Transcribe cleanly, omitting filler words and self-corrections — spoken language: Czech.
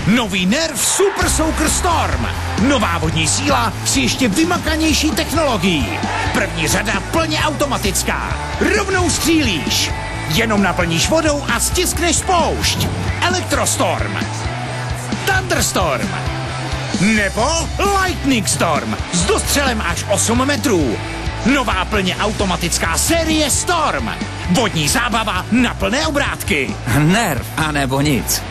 Nový Nerv Super Soaker Storm. Nová vodní síla s ještě vymakanější technologií. První řada plně automatická. Rovnou střílíš. Jenom naplníš vodou a stiskneš spoušť. Elektrostorm. Thunderstorm. Nebo Lightning Storm s dostřelem až 8 metrů. Nová plně automatická série Storm. Vodní zábava na plné obrátky. Nerv, anebo nic.